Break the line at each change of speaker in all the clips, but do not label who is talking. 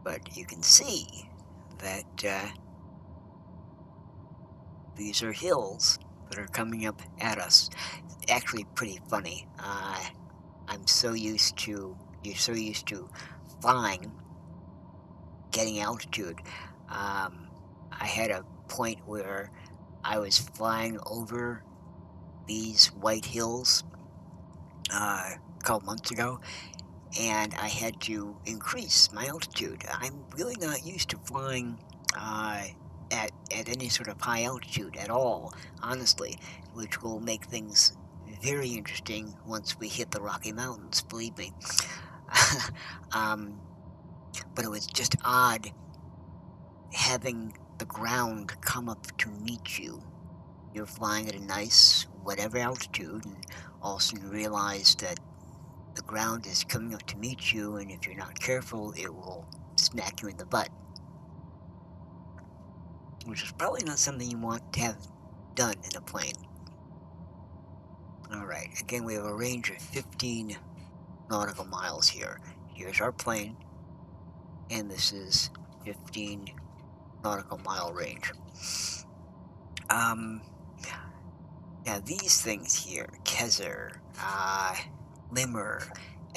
But you can see that these are hills that are coming up at us. It's actually pretty funny. I'm so used to you're so used to flying, getting altitude. Um, I had a point where I was flying over these white hills a couple months ago, and I had to increase my altitude. I'm really not used to flying uh, at any sort of high altitude at all, honestly, which will make things very interesting once we hit the Rocky Mountains, believe me. um, but it was just odd having the ground come up to meet you. You're flying at a nice, whatever altitude, and all of a sudden you realize that the ground is coming up to meet you, and if you're not careful, it will smack you in the butt, which is probably not something you want to have done in a plane. All right, again, we have a range of 15 nautical miles here. Here's our plane, and this is 15 nautical mile range. Um, Now these things here, Kezer, Limmer,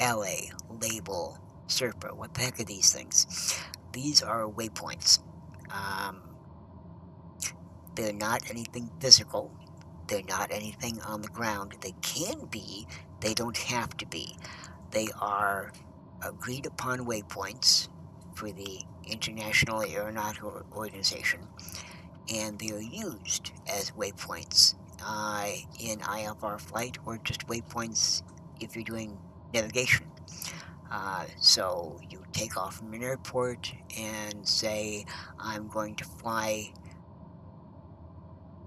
LA, Label, Serpa, what the heck are these things? These are waypoints. Um, they're not anything physical. They're not anything on the ground. They can be, they don't have to be. They are agreed upon waypoints for the International Aeronautical Organization, and they are used as waypoints in IFR flight, or just waypoints if you're doing navigation. So you take off from an airport and say, I'm going to fly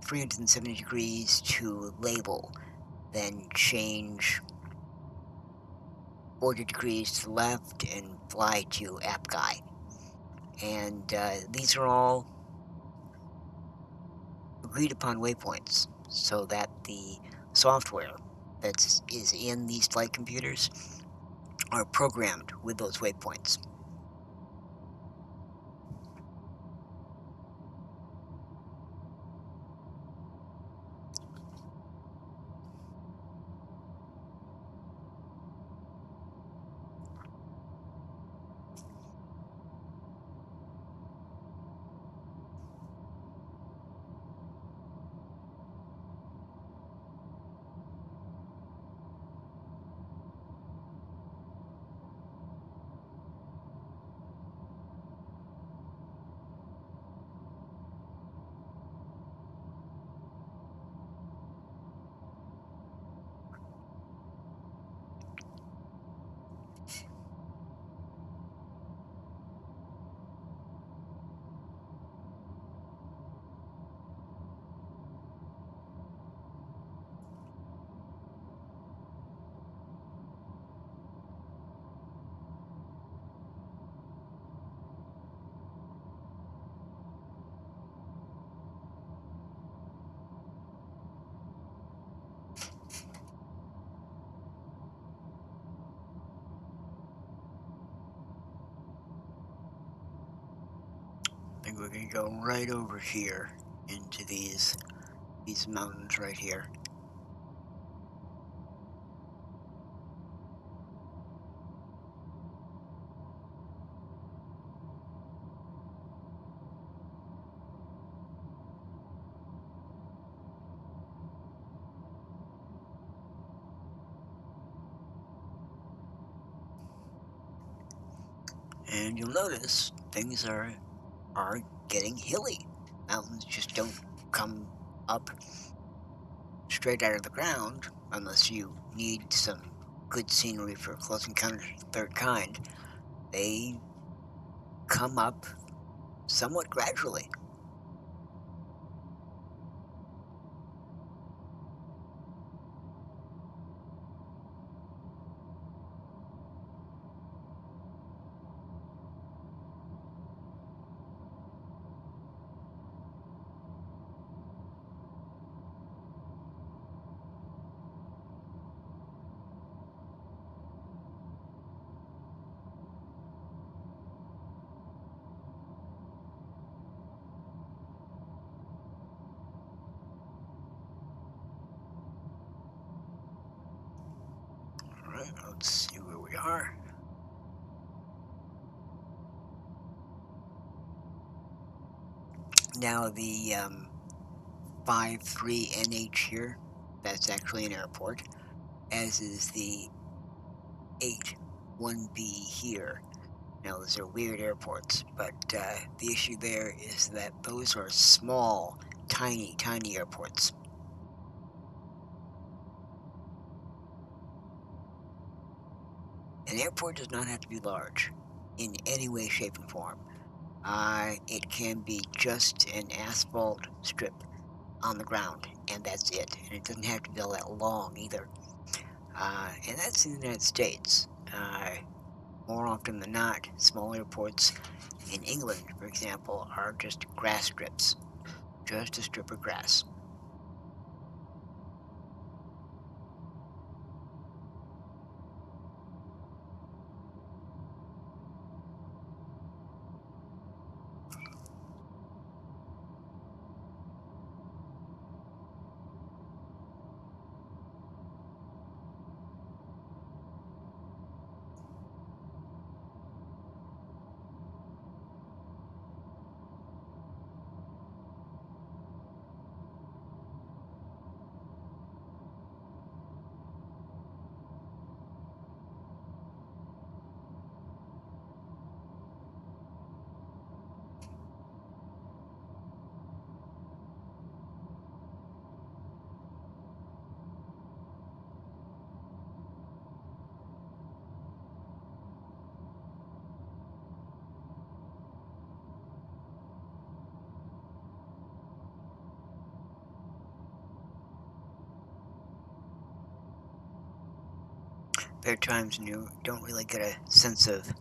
370 degrees to Label, then change 40 degrees to the left and fly to Apguy. And these are all agreed upon waypoints so that the software that is in these flight computers are programmed with those waypoints. I think we're going to go right over here into these mountains right here. And you'll notice things are getting hilly. Mountains just don't come up straight out of the ground unless you need some good scenery for Close Encounters of the Third Kind. They come up somewhat gradually. we are. Now the 53NH here, that's actually an airport, as is the 81B here. Now those are weird airports, but the issue there is that those are small, tiny airports. An airport does not have to be large in any way, shape, and form. It can be just an asphalt strip on the ground, and that's it. And it doesn't have to be all that long either. And that's in the United States. More often than not, small airports in England, for example, are just grass strips, just a strip of grass. There are times when you don't really get a sense of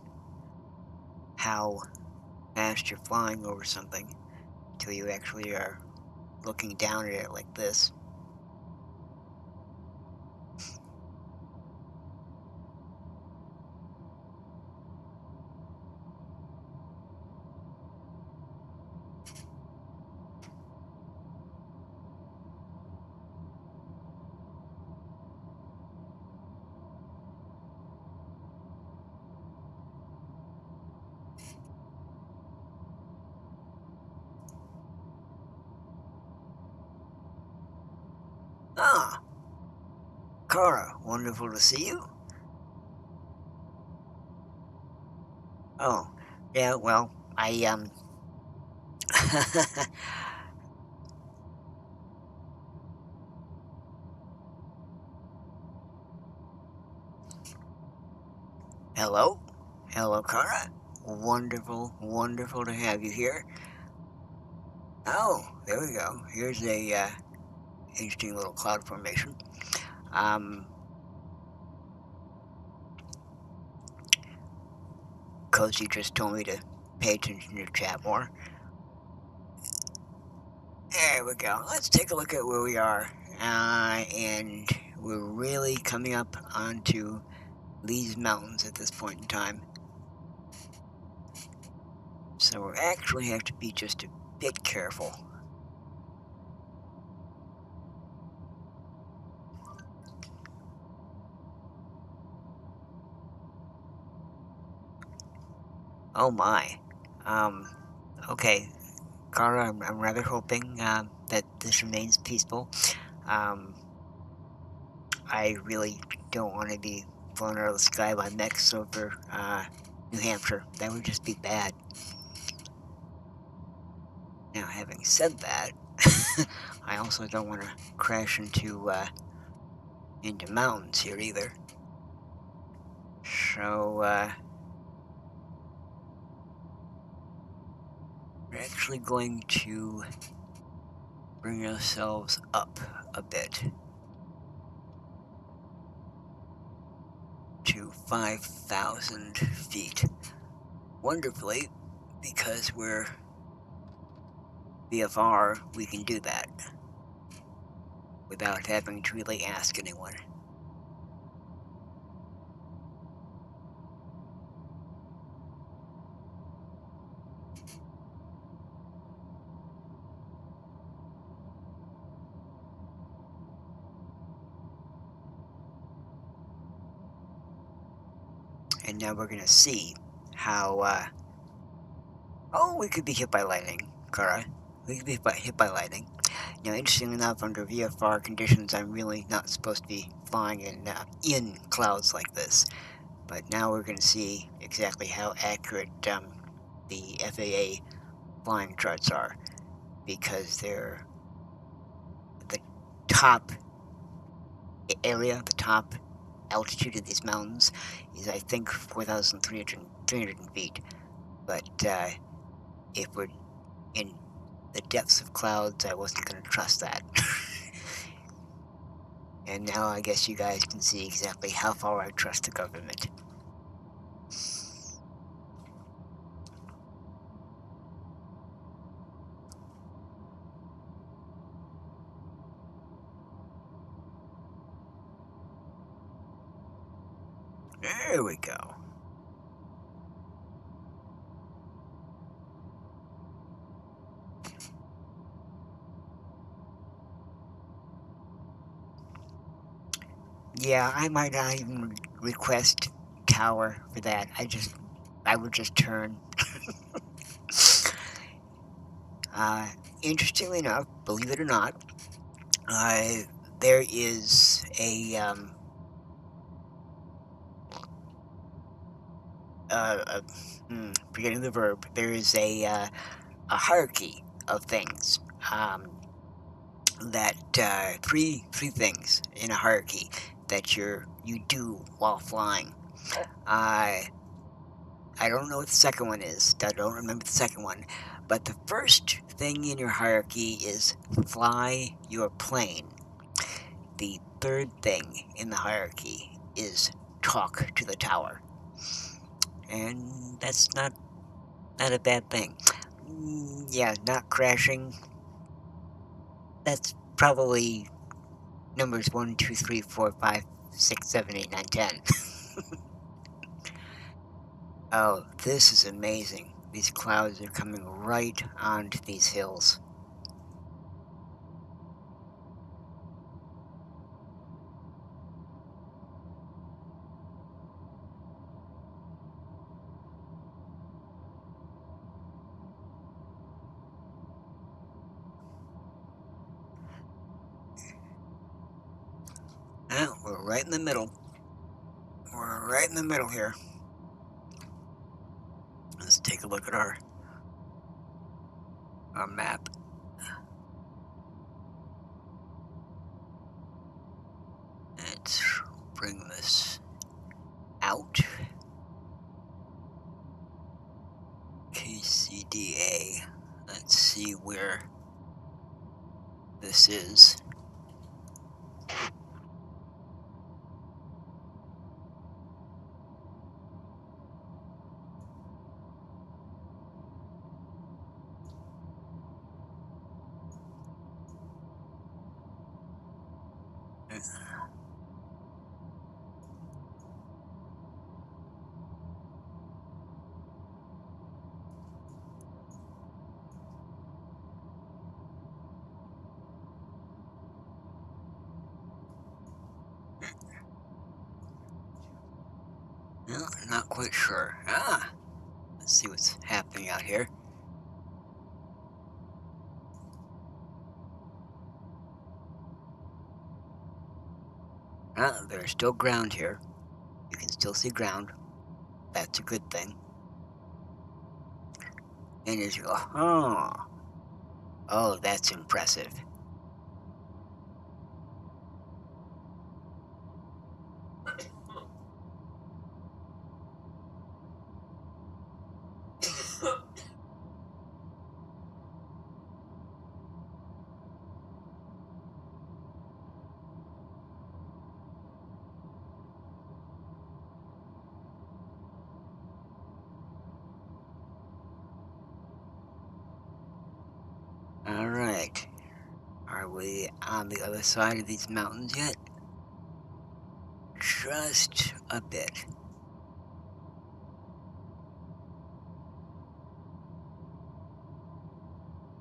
how fast you're flying over something until you actually are looking down at it like this. Ah, Cara, wonderful to see you. Oh, yeah, well, hello? Hello, Cara. Wonderful to have you here. Oh, there we go. Here's a interesting little cloud formation. Cozy just told me to pay attention to chat more. There we go. Let's take a look at where we are. And we're really coming up onto these mountains at this point in time. So we actually have to be just a bit careful. Oh my. Okay. Cara, I'm rather hoping that this remains peaceful. I really don't want to be flown out of the sky by mechs over New Hampshire. That would just be bad. Now, having said that, I also don't want to crash into mountains here either. So, we're actually going to bring ourselves up a bit to 5,000 feet. Wonderfully, because we're VFR, we can do that without having to really ask anyone. And now we're gonna see how, oh, we could be hit by lightning, Kara. We could be hit by lightning. Now, interestingly enough, under VFR conditions, I'm really not supposed to be flying in clouds like this. But now we're going to see exactly how accurate the FAA flying charts are, because they're the top area, the top altitude of these mountains is, I think, 4,300 feet. But if we're in the depths of clouds, I wasn't going to trust that. And now I guess you guys can see exactly how far I trust the government. There we go. Yeah, I might not even request tower for that. I would just turn. Interestingly enough, believe it or not, there is forgetting the verb. There is a hierarchy of things. That three things in a hierarchy that you do while flying. I don't know what the second one is. I don't remember the second one. But the first thing in your hierarchy is fly your plane. The third thing in the hierarchy is talk to the tower. And that's not a bad thing. Yeah, not crashing. That's probably numbers 1, 2, 3, 4, 5, 6, 7, 8, 9, 10. Oh, this is amazing. These clouds are coming right onto these hills. Well, we're right in the middle. We're right in the middle here. Let's take a look at our map. Let's bring this out. KCDA. Let's see where this is. Well, not quite sure. Let's see what's happening out here. There's still ground here. You can still see ground. That's a good thing. And as you go, oh, that's impressive. All right. Are we on the other side of these mountains yet? Just a bit.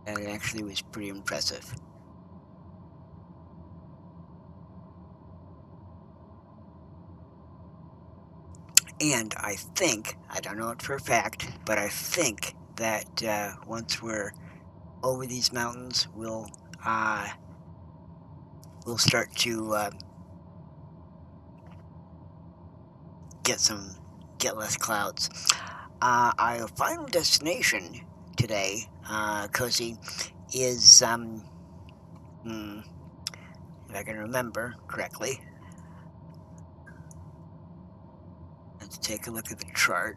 That actually was pretty impressive. And I think, I don't know it for a fact, but I think that once we're over these mountains, we'll start to get less clouds. Our final destination today, Cozy, is if I can remember correctly. Let's take a look at the chart.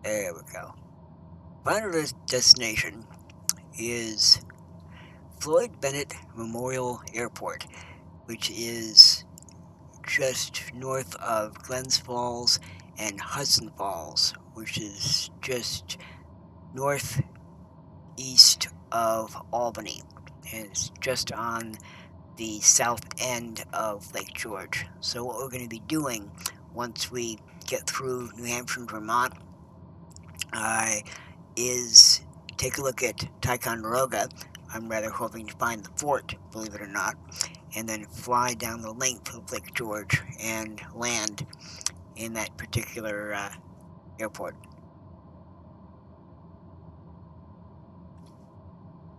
There we go. Final destination is Floyd Bennett Memorial Airport, which is just north of Glens Falls and Hudson Falls, which is just northeast of Albany, and it's just on the south end of Lake George. So what we're going to be doing once we get through New Hampshire and Vermont is take a look at Ticonderoga. I'm rather hoping to find the fort, believe it or not, and then fly down the length of Lake George and land in that particular airport.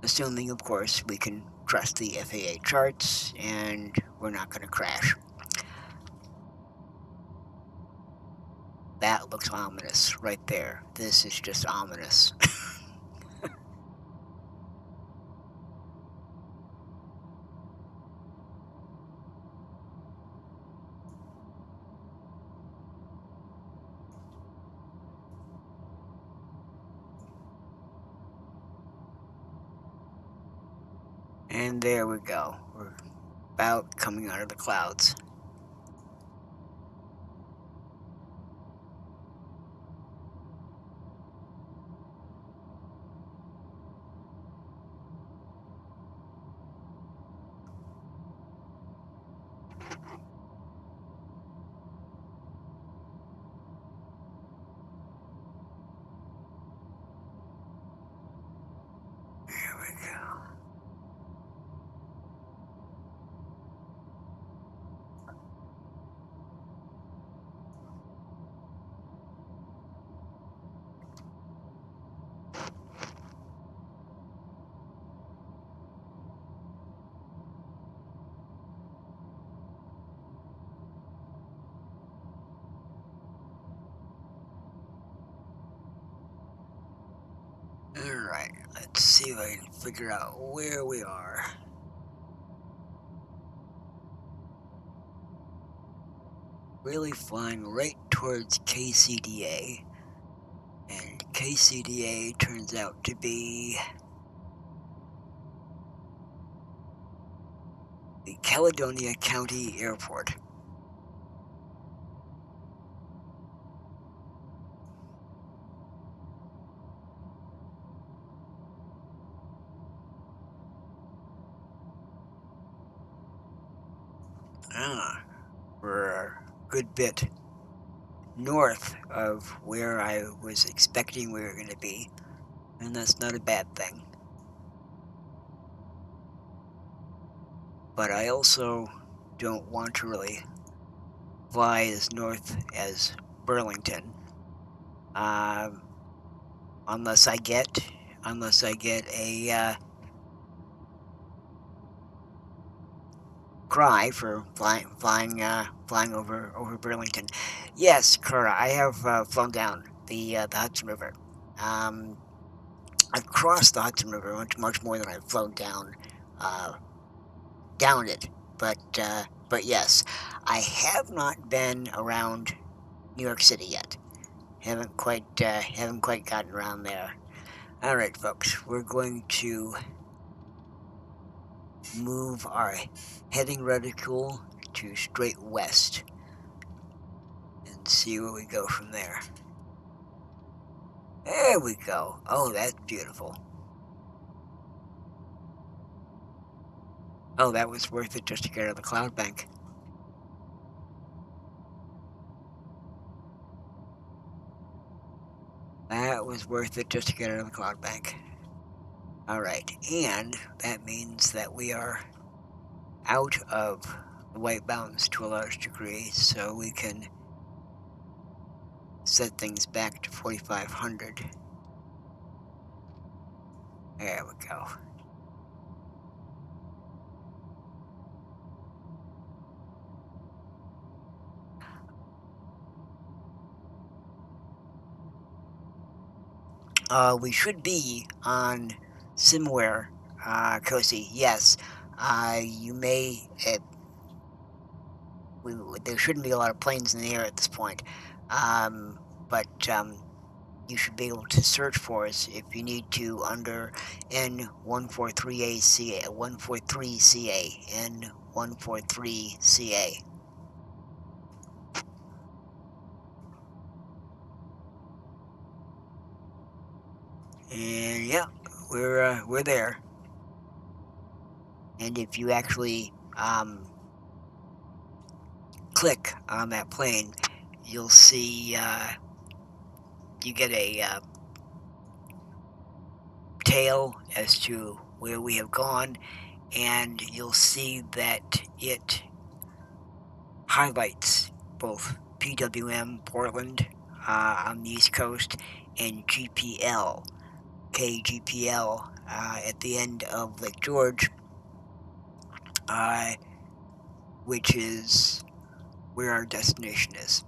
Assuming, of course, we can trust the FAA charts and we're not going to crash. That looks ominous right there. This is just ominous. And there we go. We're about coming out of the clouds. There we go. Alright, let's see if I can figure out where we are. Really flying right towards KCDA. And KCDA turns out to be the Caledonia County Airport. We're a good bit north of where I was expecting we were going to be, and that's not a bad thing. But I also don't want to really fly as north as Burlington, unless I get a cry for flying over Burlington. Yes, Cora, I have flown down the Hudson River. I've crossed the Hudson River much more than I've flown down it. But yes, I have not been around New York City yet. Haven't quite gotten around there. All right, folks, we're going to move our heading reticule to straight west and see where we go from there. There we go. Oh, that's beautiful. Oh, that was worth it just to get out of the cloud bank. it was worth it just to get out of the cloud bank. Alright, and that means that we are out of the white mountains to a large degree, so we can set things back to 4,500. There we go. We should be on Simware, Cozy. Yes, you may. There shouldn't be a lot of planes in the air at this point, but you should be able to search for us if you need to under N143CA, 143CA, N143CA. And yeah, we're there. And if you actually click on that plane, you'll see you get a tail as to where we have gone, and you'll see that it highlights both PWM Portland on the East Coast and GPL, KGPL at the end of Lake George, which is where our destination is.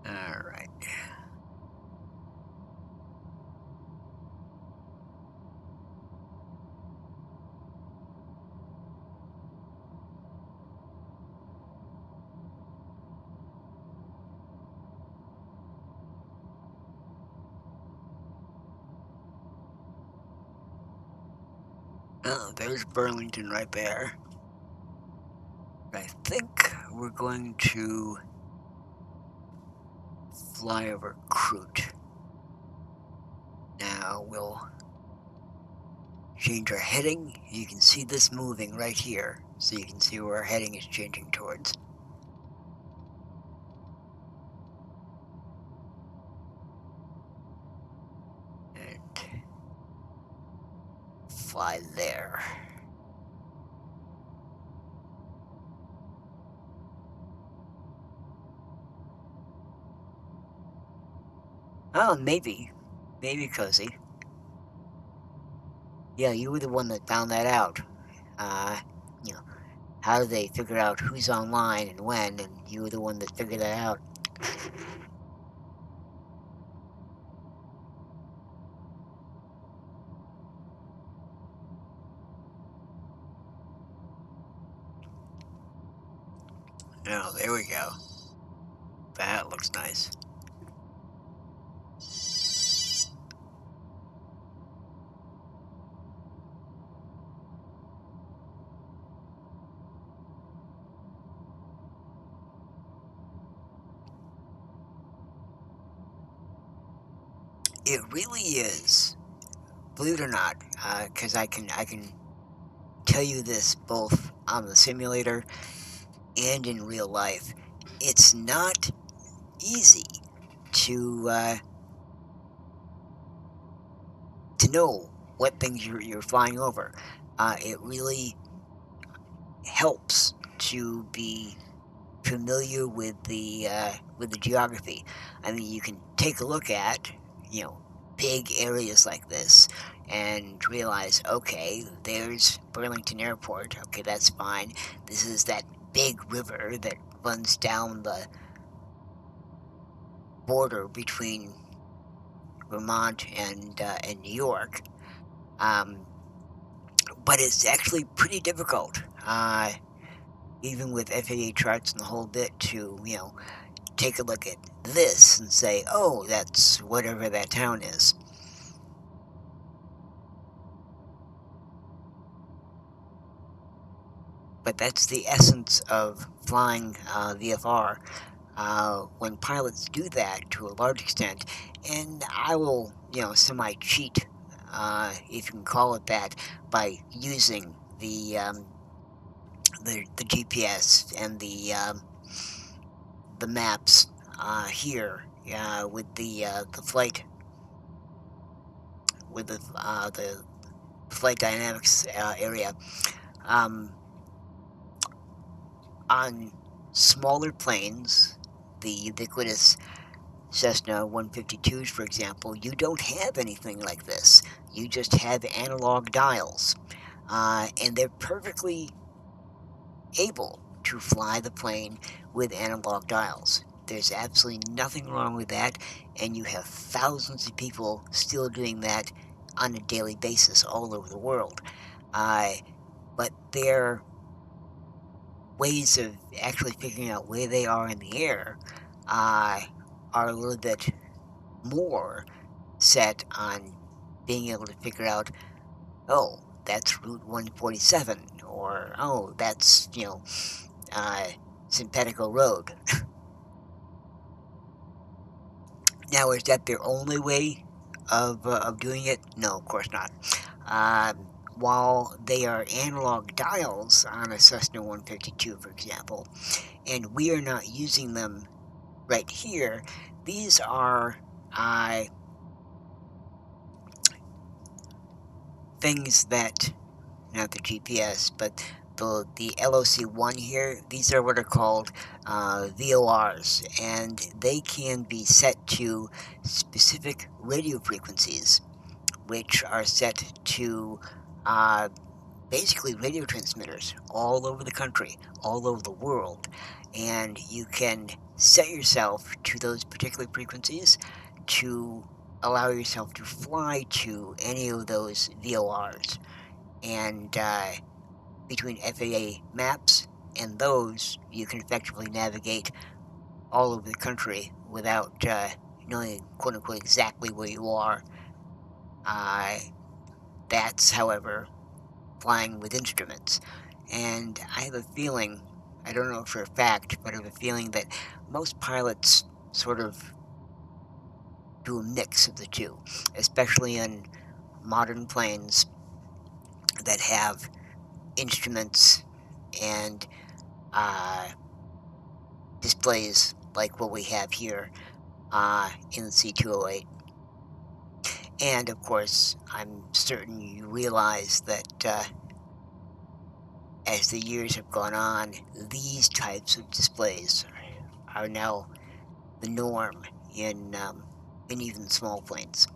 All right. Oh, there's Burlington right there. I think we're going to fly over Crute. Now we'll change our heading. You can see this moving right here, so you can see where our heading is changing towards. And fly there. Oh, maybe. Maybe, Cozy. Yeah, you were the one that found that out. You know, how do they figure out who's online and when, and you were the one that figured that out. Oh, there we go. That looks nice. It really is, believe it or not, because I can tell you this both on the simulator and in real life. It's not easy to know what things you're flying over. It really helps to be familiar with the geography. I mean, you can take a look at, you know, big areas like this and realize, okay, there's Burlington Airport. Okay, that's fine. This is that big river that runs down the border between Vermont and New York. But it's actually pretty difficult, even with FAA charts and the whole bit, to, you know, take a look at this and say, oh, that's whatever that town is. but that's the essence of flying VFR. When pilots do that to a large extent, and I will, semi-cheat, if you can call it that, by using the GPS and the maps here with the flight with the flight dynamics area. Um, on smaller planes, the ubiquitous Cessna 152s, for example, you don't have anything like this. You just have analog dials, and they're perfectly able to fly the plane with analog dials. There's absolutely nothing wrong with that, and you have thousands of people still doing that on a daily basis all over the world. But their ways of actually figuring out where they are in the air are a little bit more set on being able to figure out, oh, that's Route 147, or oh, that's, Simpatico Road. Now, is that their only way of doing it? No, of course not. While they are analog dials on a Cessna 152, for example, and we are not using them right here, these are things that, not the GPS, but the LOC1 here, these are what are called VORs, and they can be set to specific radio frequencies, which are set to basically radio transmitters all over the country, all over the world, and you can set yourself to those particular frequencies to allow yourself to fly to any of those VORs. And between FAA maps and those, you can effectively navigate all over the country without knowing, quote unquote, exactly where you are. That's, however, flying with instruments. And I have a feeling, I don't know for a fact, but I have a feeling that most pilots sort of do a mix of the two, especially in modern planes that have instruments and displays like what we have here in the C208. And of course, I'm certain you realize that as the years have gone on, these types of displays are now the norm in even small planes.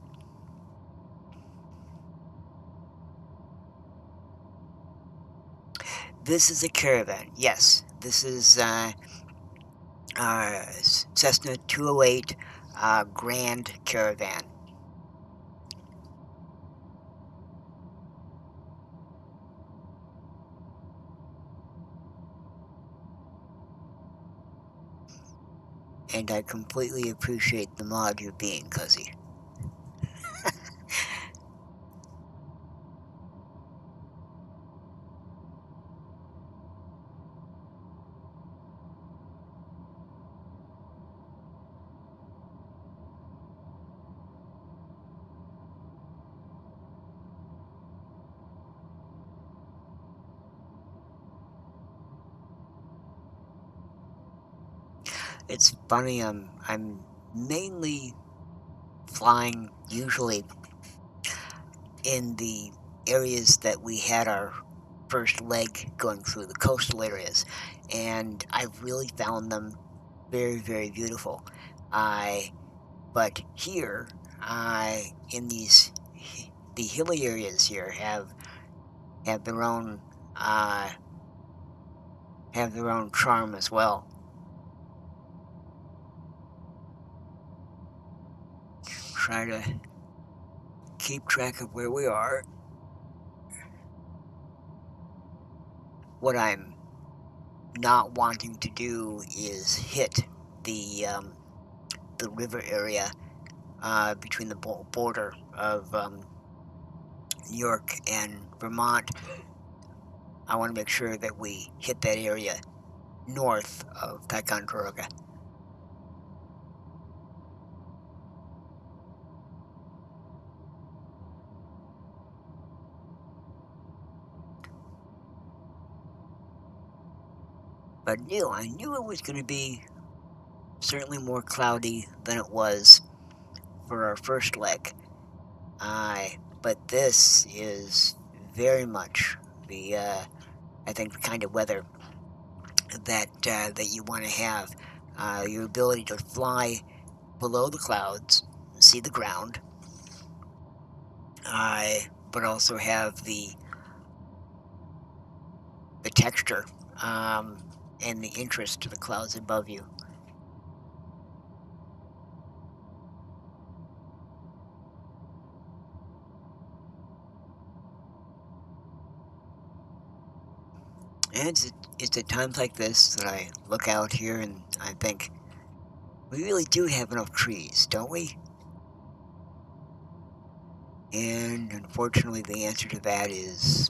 This is a Caravan. Yes, this is Cessna 208 Grand Caravan. And I completely appreciate the mod you're being, Cuzzy. It's funny, I'm mainly flying usually in the areas that we had our first leg going through, the coastal areas, and I've really found them very, very beautiful. But here, in the hilly areas here have their own charm as well. Try to keep track of where we are. What I'm not wanting to do is hit the river area between the border of New York and Vermont, I want to make sure that we hit that area north of Ticonderoga. But I knew it was going to be certainly more cloudy than it was for our first leg. But this is very much the, I think, the kind of weather that you want to have. Your ability to fly below the clouds, see the ground, but also have the texture and the interest to the clouds above you. And it's at times like this that I look out here and I think, we really do have enough trees, don't we? And unfortunately, the answer to that is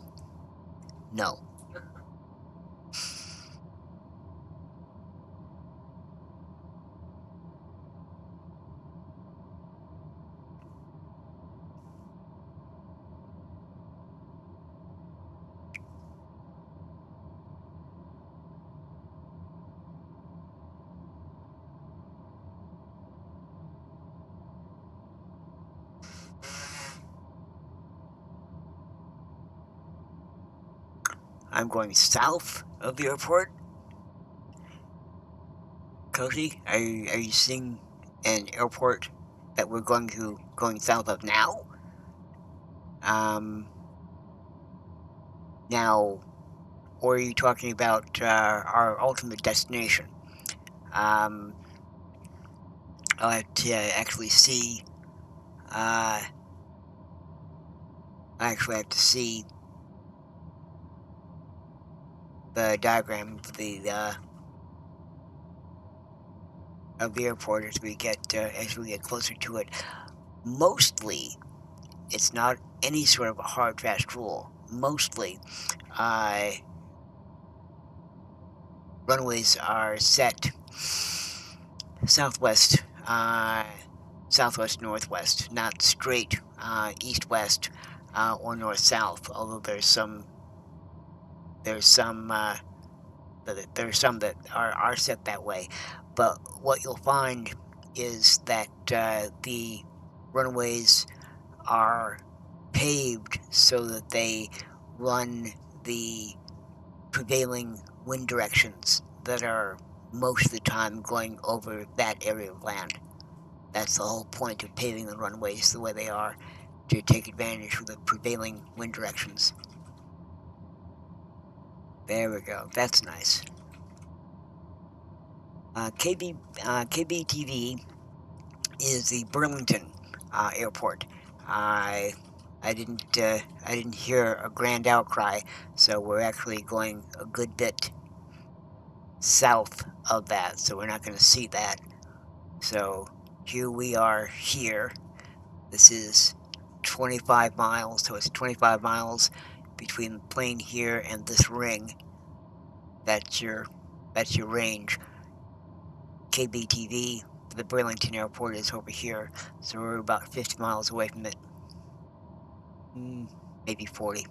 no. I'm going south of the airport. Cody, are you seeing an airport that we're going south of now? Now, or are you talking about our ultimate destination? I'll have to actually see. I actually have to see the diagram of the airport as we get closer to it. Mostly, it's not any sort of a hard fast rule. Mostly, runways are set southwest, southwest northwest, not straight east west or north south. Although there's some that are set that way. But what you'll find is that the runways are paved so that they run the prevailing wind directions that are most of the time going over that area of land. That's the whole point of paving the runways the way they are, to take advantage of the prevailing wind directions. There we go. That's nice. KBTV is the Burlington airport. I didn't hear a grand outcry, so we're actually going a good bit south of that, so we're not going to see that. So here we are here. This is 25 miles, so it's 25 miles between the plane here and this ring. That's your range. KBTV, the Burlington airport, is over here, so we're about 50 miles away from it. Maybe 40.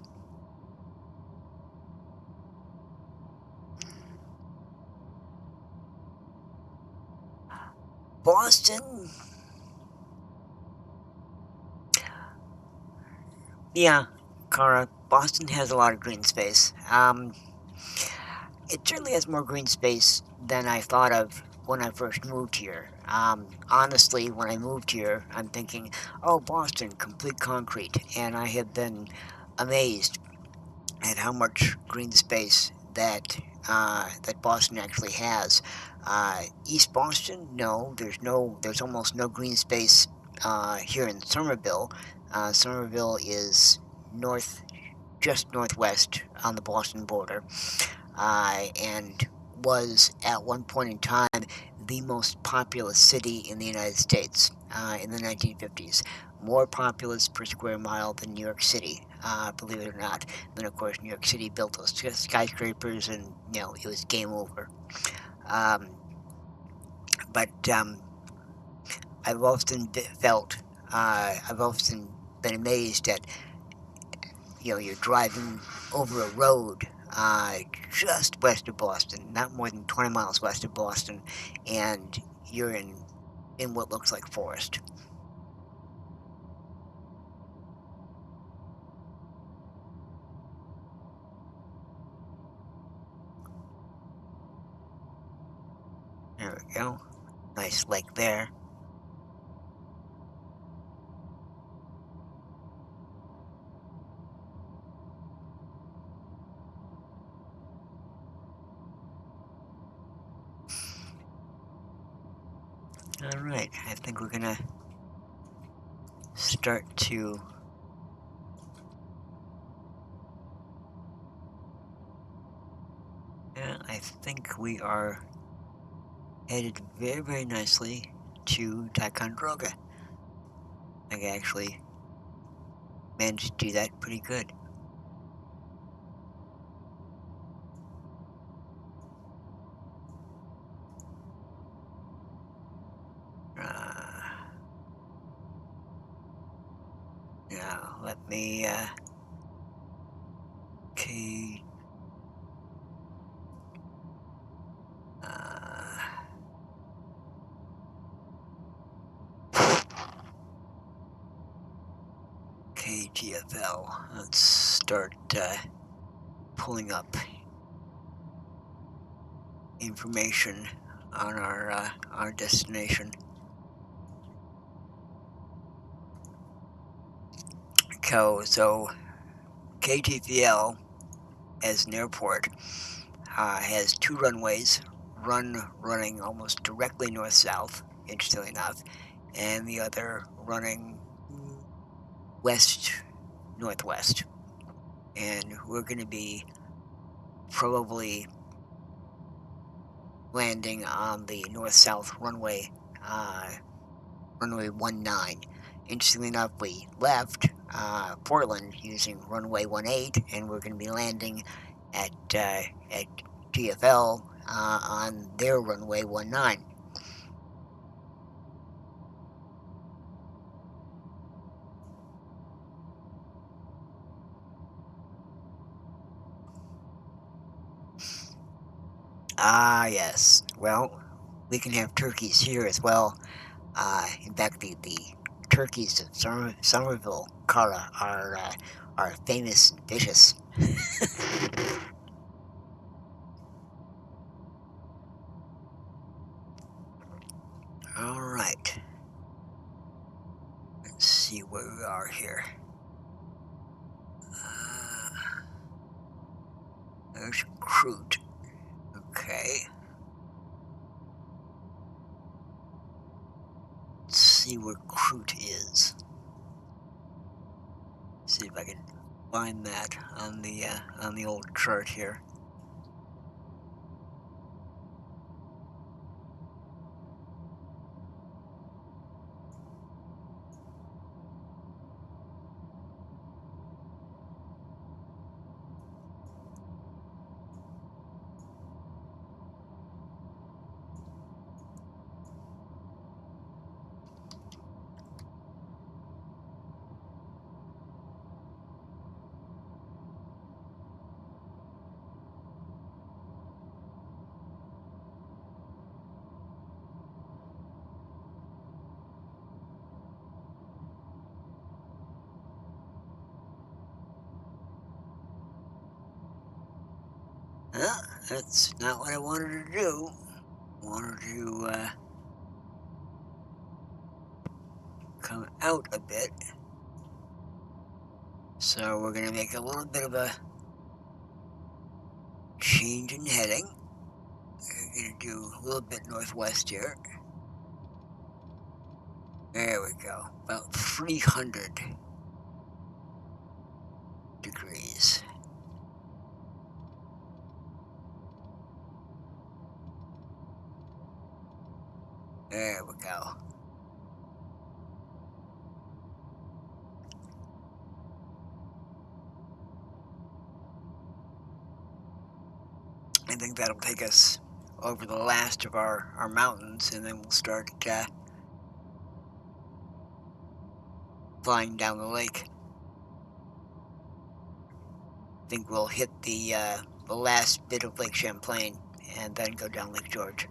Boston? Yeah, Cara, Boston has a lot of green space. It certainly has more green space than I thought of when I first moved here. Honestly, when I moved here, I'm thinking, oh, Boston, complete concrete. And I have been amazed at how much green space that Boston actually has. East Boston, no, there's almost no green space here in Somerville. Somerville is just northwest on the Boston border, and was at one point in time the most populous city in the United States in the 1950s. more populace per square mile than New York City, believe it or not. Then, of course, New York City built those skyscrapers, and it was game over. Um, but I've often I've often been amazed at, you're driving over a road just west of Boston, not more than 20 miles west of Boston, and you're in what looks like forest. There we go. Nice lake there. All right, I think we're gonna start to I think we are headed very, very nicely to Ticonderoga. I think I actually managed to do that pretty good. Now, let me, K, KTFL. Let's start pulling up information on our destination. So KTFL as an airport has two runways, running almost directly north-south, interestingly enough, and the other running west-northwest. And we're going to be probably landing on the north-south runway, runway 19. Interestingly enough, we left Portland using runway 18, and we're going to be landing at TFL on their runway 19. Ah, yes. Well, we can have turkeys here as well. In fact, the turkeys of Somerville, Cara, are famous and vicious. All right. Let's see where we are here. There's Crute. Okay. Let's see where Crute is. See if I can find that on the old chart here. That's not what I wanted to do. I wanted to come out a bit. So we're going to make a little bit of a change in heading. We're going to do a little bit northwest here. There we go. About 300 degrees. There we go. I think that'll take us over the last of our mountains, and then we'll start flying down the lake. I think we'll hit the last bit of Lake Champlain and then go down Lake George.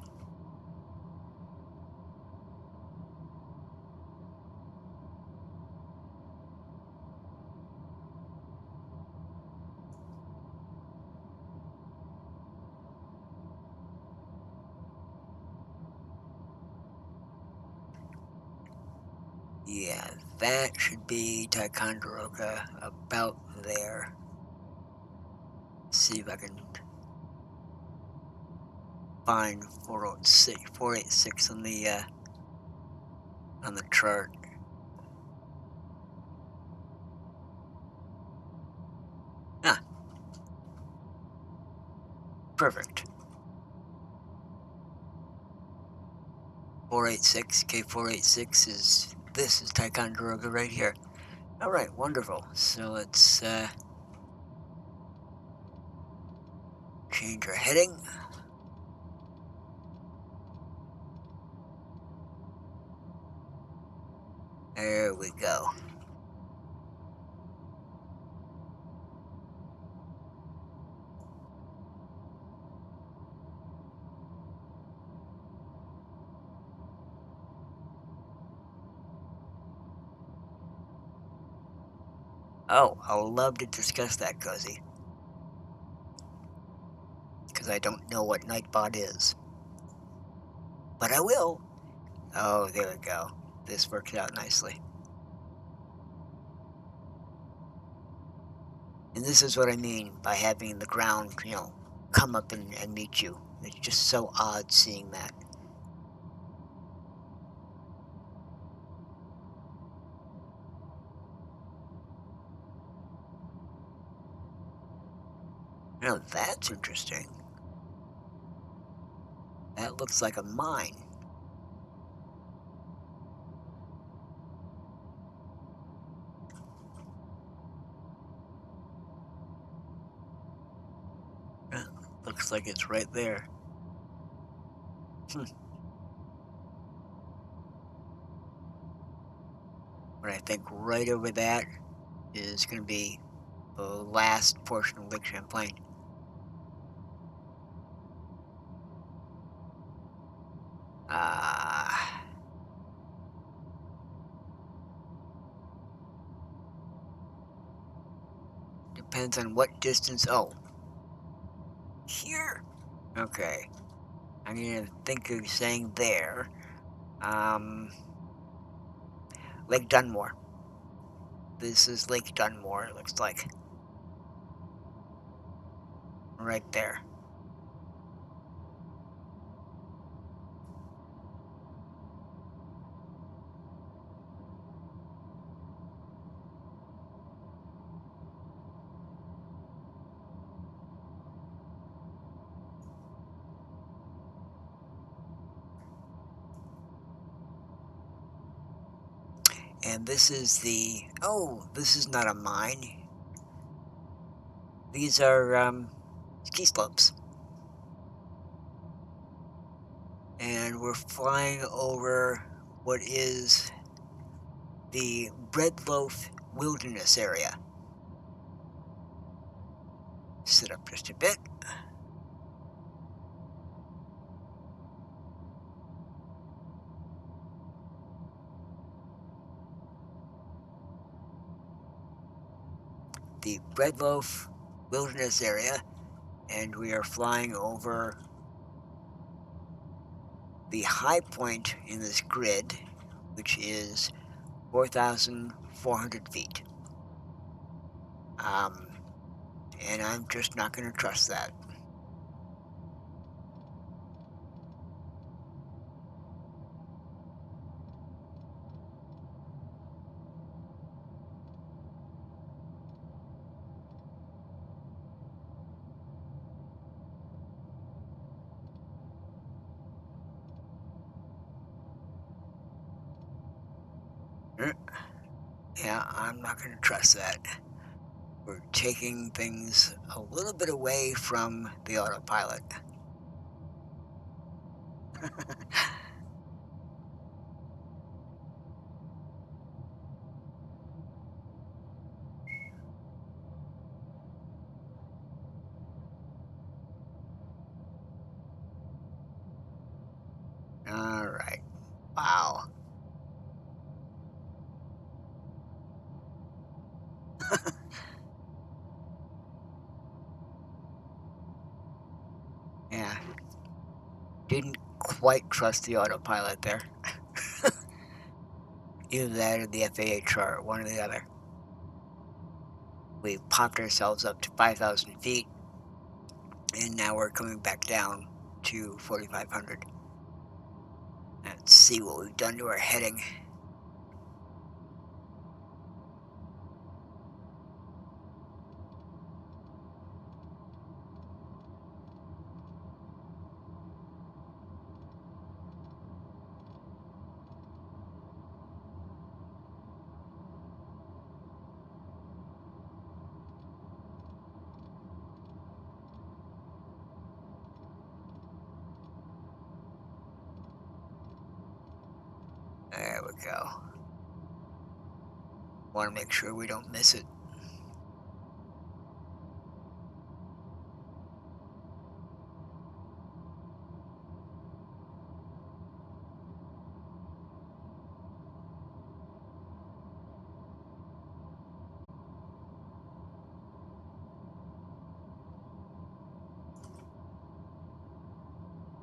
Yeah, that should be Ticonderoga, about there. See if I can find 486 on the chart. Ah, perfect. 486, K486 is Ticonderoga right here. All right, wonderful. So let's change our heading. There we go. Oh, I'll love to discuss that, Cozy. Because I don't know what Nightbot is. But I will. Oh, there we go. This worked out nicely. And this is what I mean by having the ground, come up and meet you. It's just so odd seeing that. Now that's interesting. That looks like a mine. Looks like it's right there. But I think right over that is going to be the last portion of Lake Champlain. Depends on what distance. Oh, here. Okay. I'm going to think of saying there. Lake Dunmore. This is Lake Dunmore, it looks like. Right there. And this is the... Oh, this is not a mine. These are ski slopes. And we're flying over what is the Bread Loaf Wilderness area. Sit up just a bit. The Bread Loaf Wilderness area, and we are flying over the high point in this grid, which is 4,400 feet. And I'm just not going to trust that. Yeah, I'm not going to trust that. We're taking things a little bit away from the autopilot. All right. Wow. Yeah. Didn't quite trust the autopilot there. Either that or the FAA chart, one or the other. We popped ourselves up to 5,000 feet, and now we're coming back down to 4,500. Let's see what we've done to our heading. There we go. Want to make sure we don't miss it.